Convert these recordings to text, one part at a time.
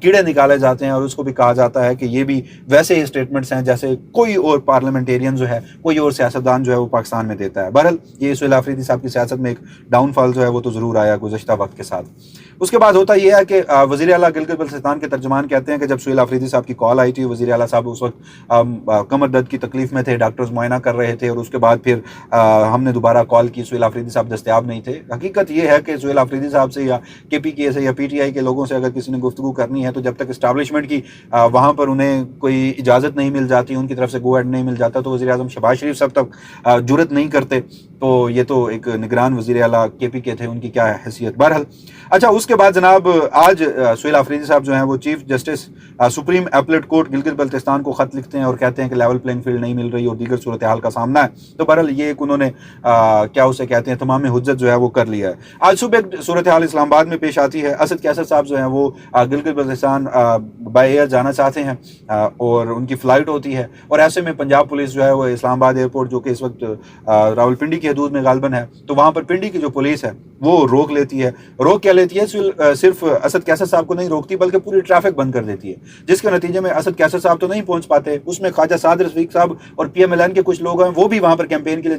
کیڑے نکالے جاتے ہیں اور اس کو بھی کہا جاتا ہے کہ یہ بھی ویسے ہی اسٹیٹمنٹس ہیں جیسے کوئی اور پارلیمنٹیرین جو ہے، کوئی اور سیاستدان جو ہے وہ پاکستان میں دیتا ہے۔ بہرحال یہ سہیل آفریدی صاحب کی سیاست میں ایک ڈاؤن فال جو ہے وہ تو ضرور آیا گزشتہ وقت کے ساتھ۔ اس کے بعد ہوتا یہ ہے کہ وزیر اعلیٰ گلگت بلتستان کے ترجمان کہتے ہیں کہ جب سہیل آفریدی صاحب کی کال آئی تھی، وزیر اعلیٰ صاحب اس وقت کمر درد کی تکلیف میں تھے، ڈاکٹرز معائنہ کر رہے تھے، اور اس کے بعد پھر ہم نے دوبارہ کال کی، سہیل آفریدی صاحب دستیاب نہیں تھے۔ حقیقت یہ ہے کہ سہیل آفریدی صاحب سے یا کے پی کے سے یا پی ٹی آئی کے لوگوں سے اگر کسی نے گفتگو کرنی ہے تو جب تک اسٹیبلشمنٹ کی وہاں پر انہیں کوئی اجازت نہیں مل جاتی، ان کی طرف سے گو ایڈ نہیں مل جاتا، تو وزیر اعظم شہباز شریف صاحب تک جرت نہیں کرتے۔ تو یہ تو ایک نگران وزیر اعلیٰ کے پی کے تھے، ان کی کیا حیثیت۔ بہرحال اچھا، اس کے بعد جناب آج سہیل آفریدی صاحب جو ہیں وہ chief justice supreme applet court Gilgit Baltistan کو خط لکھتے ہیں اور کہتے ہیں کہ لیول پلینگ فیلڈ نہیں مل رہی اور دیگر صورتحال کا سامنا ہے۔ تو بہرحال یہ ایک انہوں نے کیا اسے کہتے ہیں تمام حجت جو ہے وہ کر لیا ہے۔ آج صبح ایک صورتحال اسلام آباد میں پیش آتی ہے۔ اسد کیسر صاحب جو ہیں وہ گلگت بلتستان بائی ایئر جانا چاہتے ہیں اور ان کی فلائٹ ہوتی ہے، اور ایسے میں پنجاب پولیس جو ہے وہ اسلام آباد ایئرپورٹ جو کہ اس وقت راولپنڈی کی حدود میں غالباً ہے، تو وہاں پر پنڈی کی جو پولیس ہے وہ روک لیتی ہے۔ روک کیا لیتی ہے؟ صرف اسد کیسر صاحب کو نہیں روکتی بلکہ پوری ٹریفک بند کر دیتی ہے، جس کے نتیجے میں اسد کیسر صاحب تو نہیں پہنچ پاتے، اس میں خواجہ سعد رفیق صاحب اور پی ایم ایل این کے کچھ لوگ ہیں وہ بھی وہاں پر کیمپین کے لیے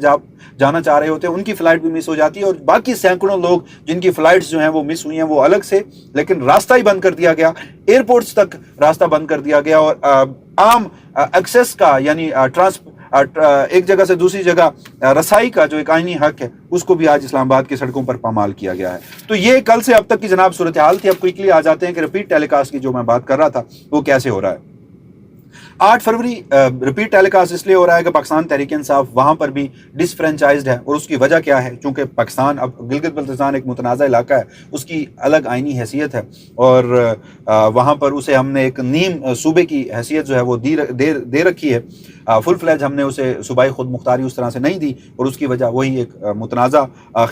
جانا چاہ رہے ہوتے ہیں، ان کی فلائٹ بھی مس ہو جاتی ہے، اور باقی سینکڑوں لوگ جن کی فلائٹس جو ہیں وہ مس ہوئی ہیں وہ الگ سے، لیکن راستہ ہی بند کر دیا گیا، ایئرپورٹس تک راستہ بند کر دیا گیا، اور عام ایکسیس کا یعنی ایک جگہ سے دوسری جگہ رسائی کا جو ایک آئینی حق ہے اس کو بھی آج اسلام آباد کی سڑکوں پر پامال کیا گیا ہے۔ تو یہ کل سے اب تک کی جناب صورتحال تھی۔ اب کوئکلی آ جاتے ہیں کہ ریپیٹ ٹیلی کاسٹ کی جو میں بات کر رہا تھا وہ کیسے ہو رہا ہے۔ 8 فروری ریپیٹ ٹیلی کاسٹ اس لیے ہو رہا ہے کہ پاکستان تحریک انصاف وہاں پر بھی ڈس فرینچائزڈ ہے، اور اس کی وجہ کیا ہے؟ چونکہ پاکستان اب گلگت بلتستان ایک متنازع علاقہ ہے، اس کی الگ آئینی حیثیت ہے، اور وہاں پر اسے ہم نے ایک نیم صوبے کی حیثیت جو ہے وہ دے رکھی ہے۔ فل فلیج ہم نے اسے صوبائی خود مختاری اس طرح سے نہیں دی، اور اس کی وجہ وہی ایک متنازع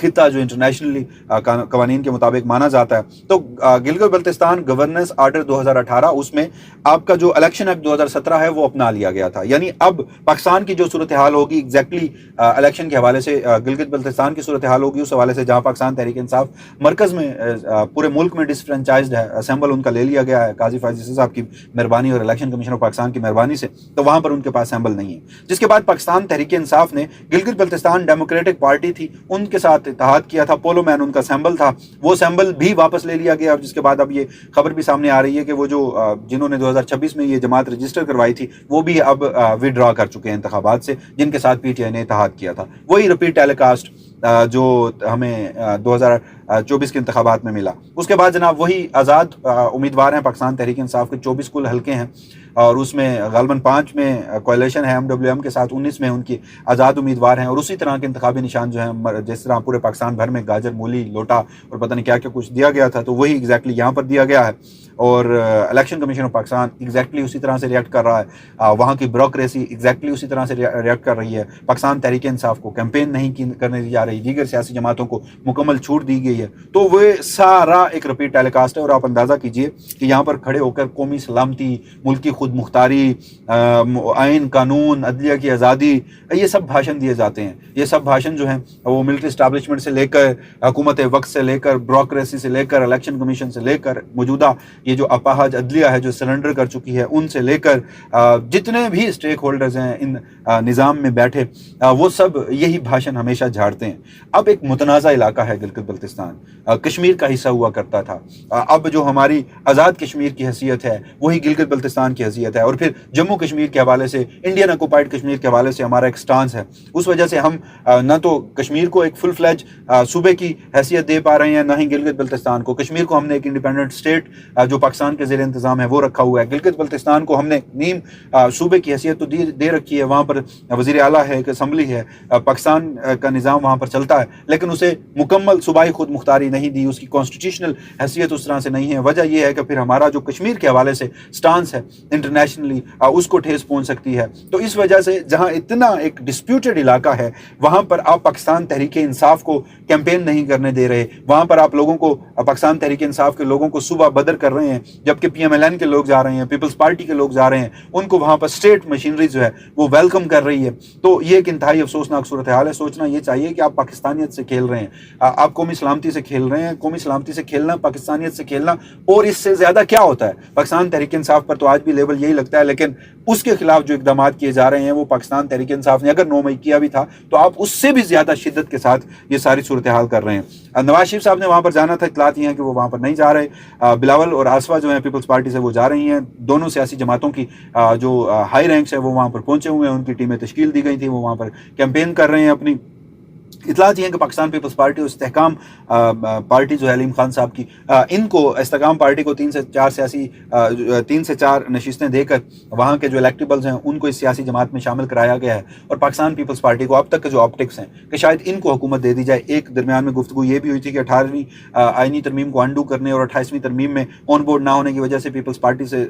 خطہ جو انٹرنیشنلی قوانین کے مطابق مانا جاتا ہے۔ تو گلگت بلتستان گورننس آرڈر 2018 اس میں آپ کا جو الیکشن ایکٹ 2017 ہے وہ اپنا لیا گیا تھا، یعنی اب پاکستان کی جو صورتحال ہوگی ایگزیکٹلی الیکشن کے حوالے سے گلگت بلتستان کی صورتحال ہوگی اس حوالے سے، جہاں پاکستان تحریک انصاف مرکز میں پورے ملک میں ڈس فرینچائزڈ ہے، اسمبل ان کا لے لیا گیا ہے قاضی فائز صاحب کی مہربانی اور الیکشن کمیشن آف پاکستان کی مہربانی سے، تو وہاں پر ان کے پاس اسمبل نہیں ہے۔ جس کے بعد پاکستان تحریک انصاف نے گلگت بلتستان ڈیموکریٹک پارٹی تھی ان کے ساتھ اتحاد کیا تھا، پولو مین ان کا اسمبل تھا، وہ اسمبل بھی واپس لے لیا گیا، جس کے بعد اب یہ خبر بھی سامنے آ رہی ہے کہ وہ جو جنہوں نے 2026 میں یہ جماعت رجسٹر کروائی تھی وہ بھی اب وڈرا کر چکے ہیں انتخابات سے، جن کے ساتھ پی ٹی آئی نے اتحاد کیا تھا۔ وہی ریپیٹ ٹیلی کاسٹ جو ہمیں 2024 کے انتخابات میں ملا۔ اس کے بعد جناب وہی آزاد امیدوار ہیں، پاکستان تحریک انصاف کے 24 کل حلقے ہیں، اور اس میں غالباً 5 میں کولیشن ہے MWM کے ساتھ، 19 میں ان کی آزاد امیدوار ہیں، اور اسی طرح کے انتخابی نشان جو ہیں جس طرح پورے پاکستان بھر میں گاجر، مولی، لوٹا اور پتہ نہیں کیا کیا کچھ دیا گیا تھا، تو وہی ایگزیکٹلی یہاں پر دیا گیا ہے، اور election commission of Pakistan exactly اسی طرح سے ریئیکٹ کر رہا ہے، وہاں کی بیوروکریسی ایگزیکٹلی اسی طرح سے ریئیکٹ کر رہی ہے۔ پاکستان تحریک انصاف کو کیمپین نہیں کرنے دی جا رہی، دیگر سیاسی جماعتوں کو مکمل چھوٹ دی گئی ہے، تو وہ سارا ایک ریپیٹ ٹیلی کاسٹ ہے، اور آپ اندازہ کیجئے کہ یہاں پر کھڑے ہو کر قومی سلامتی، ملکی خود مختاری، آئین، قانون، عدلیہ کی آزادی، یہ سب بھاشن دیے جاتے ہیں۔ یہ سب بھاشن جو ہیں وہ ملٹری اسٹیبلشمنٹ سے لے کر، حکومت وقت سے لے کر، بیوروکریسی سے لے کر، الیکشن کمیشن سے لے کر، موجودہ یہ جو اپاہج عدلیہ ہے جو سرنڈر کر چکی ہے ان سے لے کر جتنے بھی اسٹیک ہولڈرز ہیں ان نظام میں بیٹھے، وہ سب یہی بھاشن ہمیشہ جھاڑتے ہیں۔ اب ایک متنازع علاقہ ہے گلگت بلتستان، کشمیر کا حصہ ہوا کرتا تھا، اب جو ہماری آزاد کشمیر کی حیثیت ہے وہی گلگت بلتستان کی حیثیت ہے، اور پھر جموں کشمیر کے حوالے سے، انڈین آکوپائڈ کشمیر کے حوالے سے ہمارا ایک سٹانس ہے۔ اس وجہ سے ہم نہ تو کشمیر کو ایک فل فلیج صوبے کی حیثیت دے پا رہے ہیں، نہ ہی گلگت بلتستان کو۔ کشمیر کو ہم نے ایک انڈیپینڈنٹ اسٹیٹ جو پاکستان کے زیر انتظام ہے وہ رکھا ہوا ہے، گلگت بلتستان کو ہم نے نیم صوبے کی حیثیت تو دے رکھی ہے، وہاں پر وزیر اعلیٰ ہے، ایک اسمبلی ہے، پاکستان کا نظام وہاں پر چلتا ہے، لیکن اسے مکمل صوبائی خود مختاری نہیں دی، اس کی کانسٹیٹیوشنل حیثیت اس طرح سے نہیں ہے۔ وجہ یہ ہے کہ پھر ہمارا جو کشمیر کے حوالے سے سٹانس ہے ان انٹرنیشنلی اس کو ٹھیس پہنچ سکتی ہے. تو اس وجہ سے جہاں اتنا ایک ڈسپیوٹڈ علاقہ ہے وہاں پر آپ پاکستان تحریک انصاف کو کیمپین نہیں کرنے دے رہے, وہاں پر آپ لوگوں کو, پاکستان تحریک انصاف کے لوگوں کو صبح بدر کر رہے ہیں, جبکہ پی ایم ایل این کے لوگ جا رہے ہیں, پیپلز پارٹی کے لوگ جا رہے ہیں, ان کو وہاں پر اسٹیٹ مشینری جو ہے وہ ویلکم کر رہی ہے. تو یہ ایک انتہائی افسوسناک صورتحال ہے. سوچنا یہ چاہیے کہ آپ پاکستانیت سے کھیل رہے ہیں, آپ قومی سلامتی سے کھیل رہے ہیں. قومی سلامتی سے کھیلنا, پاکستانیت سے کھیلنا اور اس سے زیادہ کیا ہوتا ہے؟ پاکستان تحریک انصاف پر تو آج بھی لیبل یہی لگتا ہے, لیکن اس کے خلاف جو اقدامات کیے جا رہے ہیں وہ پاکستان تحریک انصاف نے اگر 9 مئی کیا بھی تھا تو آپ اس سے بھی زیادہ شدت کے ساتھ یہ ساری صورتحال کر رہے ہیں. نواز شریف صاحب نے وہاں پر جانا تھا, اطلاعات یہ ہیں کہ وہ وہاں پر نہیں جا رہے. بلاول اور آصفہ جو ہیں پیپلز پارٹی سے وہ جا رہی ہیں. دونوں سیاسی جماعتوں کی جو ہائی رینکس ہیں وہ وہاں پر پہنچے ہوئے ہیں, ان کی ٹیمیں تشکیل دی گئی تھیں, وہ وہاں پر کیمپین کر رہے ہیں اپنی. اطلاعات یہ ہیں کہ پاکستان پیپلز پارٹی اور استحکام پارٹی جو ہے علیم خان صاحب کی, ان کو استحکام پارٹی کو 3 سے 4 نشستیں دے کر وہاں کے جو الیکٹیبلز ہیں ان کو اس سیاسی جماعت میں شامل کرایا گیا ہے. اور پاکستان پیپلز پارٹی کو اب تک کے جو آپٹکس ہیں کہ شاید ان کو حکومت دے دی جائے. ایک درمیان میں گفتگو یہ بھی ہوئی تھی کہ 18ویں آئینی ترمیم کو انڈو کرنے اور 28ویں ترمیم میں آن بورڈ نہ ہونے کی وجہ سے پیپلز پارٹی سے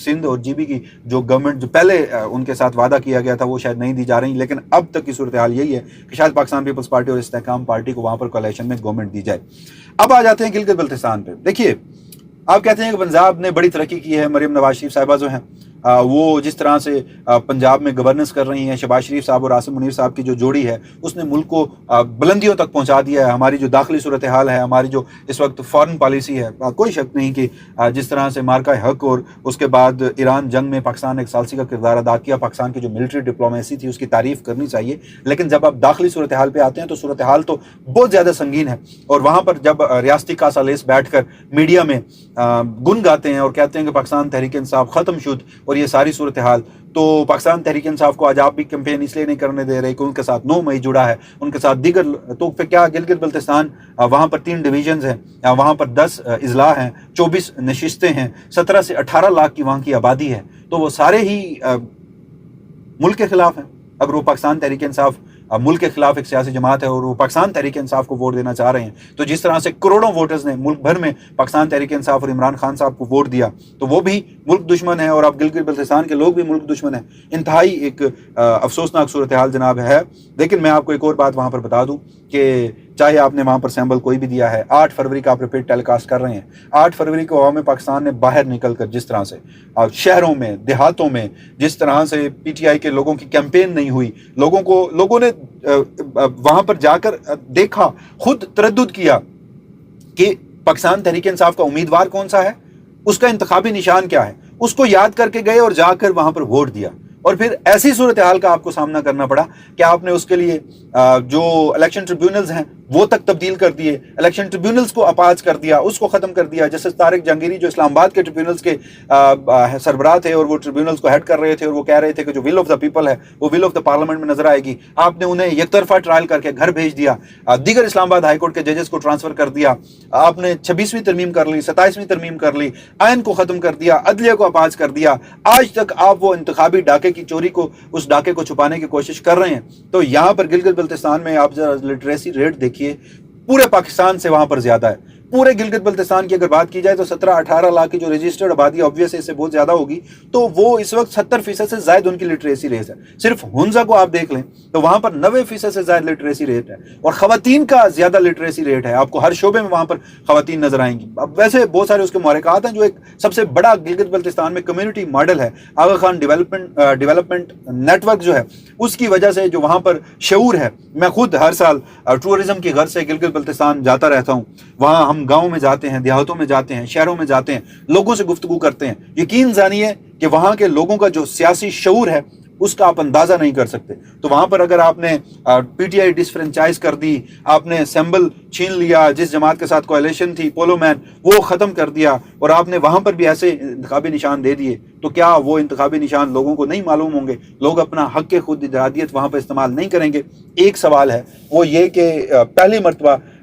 سندھ اور جی بی کی جو گورنمنٹ جو پہلے ان کے ساتھ وعدہ کیا گیا تھا وہ شاید نہیں دی جا رہی. لیکن اب تک کی صورتحال یہی ہے کہ شاید پاکستان پیپلز پارٹی اور استحکام پارٹی کو وہاں پر کولیشن میں گورنمنٹ دی جائے. اب آ جاتے ہیں گلگت بلتستان پہ. دیکھیے, آپ کہتے ہیں کہ پنجاب نے بڑی ترقی کی ہے, مریم نواز شریف صاحبہ جو ہیں وہ جس طرح سے پنجاب میں گورننس کر رہی ہیں, شہباز شریف صاحب اور عاصم منیر صاحب کی جو جوڑی ہے اس نے ملک کو بلندیوں تک پہنچا دیا ہے. ہماری جو داخلی صورتحال ہے, ہماری جو اس وقت فارن پالیسی ہے, کوئی شک نہیں کہ جس طرح سے مارکہ حق اور اس کے بعد ایران جنگ میں پاکستان نے ایک ثالثی کا کردار ادا کیا, پاکستان کی جو ملٹری ڈپلومیسی تھی اس کی تعریف کرنی چاہیے. لیکن جب آپ داخلی صورتحال پہ آتے ہیں تو صورتحال تو بہت زیادہ سنگین ہے. اور وہاں پر جب ریاستی کاسالیس بیٹھ کر میڈیا میں گن گاتے ہیں اور کہتے ہیں کہ پاکستان تحریک انصاف ختم شد اور یہ ساری صورتحال, تو پاکستان تحریک انصاف کو آج آپ بھی کیمپین اس لیے نہیں کرنے دے رہے کہ ان کے ساتھ 9 مئی جڑا ہے, ان کے ساتھ دیگر. تو پھر کیا گلگت بلتستان, وہاں پر 3 ڈویژنز ہیں, وہاں پر 10 اضلاع ہیں, 24 نشستیں ہیں, 17 سے 18 لاکھ کی وہاں کی آبادی ہے. تو وہ سارے ہی ملک کے خلاف ہیں. اگر وہ پاکستان تحریک انصاف ملک کے خلاف ایک سیاسی جماعت ہے اور وہ پاکستان تحریک انصاف کو ووٹ دینا چاہ رہے ہیں, تو جس طرح سے کروڑوں ووٹرز نے ملک بھر میں پاکستان تحریک انصاف اور عمران خان صاحب کو ووٹ دیا تو وہ بھی ملک دشمن ہے, اور اب گلگت بلتستان کے لوگ بھی ملک دشمن ہیں. انتہائی ایک افسوسناک صورتحال جناب ہے. لیکن میں آپ کو ایک اور بات وہاں پر بتا دوں کہ چاہے آپ نے وہاں پر سیمبل کوئی بھی دیا ہے, 8 فروری کا آپ ریپیٹ ٹیلی کاسٹ کر رہے ہیں. 8 فروری کو عوام پاکستان نے باہر نکل کر جس طرح سے شہروں میں, دیہاتوں میں جس طرح سے پی ٹی آئی کے لوگوں کی کیمپین نہیں ہوئی, لوگوں نے وہاں پر جا کر دیکھا, خود تردد کیا کہ پاکستان تحریک انصاف کا امیدوار کون سا ہے, اس کا انتخابی نشان کیا ہے, اس کو یاد کر کے گئے اور جا کر وہاں پر ووٹ دیا. اور پھر ایسی صورتحال کا آپ کو سامنا کرنا پڑا کہ آپ نے اس کے لیے جو الیکشن ٹریبیونلز ہیں وہ تک تبدیل کر دیے, الیکشن ٹریبیونلز کو اپاج کر دیا, اس کو ختم کر دیا. جسٹس طارق جہانگیری جو اسلام آباد کے ٹریبیونلز کے سربراہ تھے اور وہ ٹریبیونلز کو ہیڈ کر رہے تھے, اور وہ کہہ رہے تھے کہ جو ول آف دا پیپل ہے وہ ول آف دا پارلیمنٹ میں نظر آئے گی, آپ نے انہیں یک طرفہ ٹرائل کر کے گھر بھیج دیا. دیگر اسلام آباد ہائی کورٹ کے ججز کو ٹرانسفر کر دیا, آپ نے 26ویں ترمیم کر لی, 27ویں ترمیم کر لی, آئین کو ختم کر دیا, عدلیہ کو اپاج کر دیا. آج تک آپ وہ انتخابی ڈاکے کی چوری کو, اس ڈاکے کو چھپانے کی کوشش کر رہے ہیں. تو یہاں پر گلگت بلتستان میں آپ ذرا لٹریسی ریٹ دیکھیے, پورے پاکستان سے وہاں پر زیادہ ہے. پورے گلگت بلتستان کی اگر بات کی جائے تو 17-18 لاکھ کی جو رجسٹرڈ آبادی آبویس اس سے بہت زیادہ ہوگی, تو وہ اس وقت 70% سے زائد ان کی لٹریسی ریٹ ہے. صرف ہنزا کو آپ دیکھ لیں تو وہاں پر 90% سے زائد لٹریسی ریٹ ہے, اور خواتین کا زیادہ لٹریسی ریٹ ہے. آپ کو ہر شعبے میں وہاں پر خواتین نظر آئیں گی. اب ویسے بہت سارے اس کے محرکات ہیں. جو ایک سب سے بڑا گلگت بلتستان میں کمیونٹی ماڈل ہے, آغا خان ڈیولپمنٹ نیٹ ورک جو ہے, اس کی وجہ سے جو وہاں پر شعور ہے. میں خود ہر سال ٹورزم کی غرض سے گلگت بلتستان جاتا رہتا ہوں. وہاں ہم گاؤں میں جاتے ہیں, دیہاتوں میں جاتے ہیں, شہروں میں جاتے ہیں, لوگوں سے گفتگو کرتے ہیں. یقین جانیے کہ وہاں کے لوگوں کا جو سیاسی شعور ہے اس کا آپ اندازہ نہیں کر سکتے. تو وہاں پر اگر آپ نے پی ٹی آئی ڈسفرینچائز کر دی, آپ نے سیمبل چھین لیا, جس جماعت کے ساتھ کولیشن تھی پولو مین وہ ختم کر دیا, اور آپ نے وہاں پر بھی ایسے انتخابی نشان دے دیے, تو کیا وہ انتخابی نشان لوگوں کو نہیں معلوم ہوں گے؟ لوگ اپنا حق کے خود ارادیت وہاں پر استعمال نہیں کریں گے؟ ایک سوال ہے وہ یہ کہ پہلی مرتبہ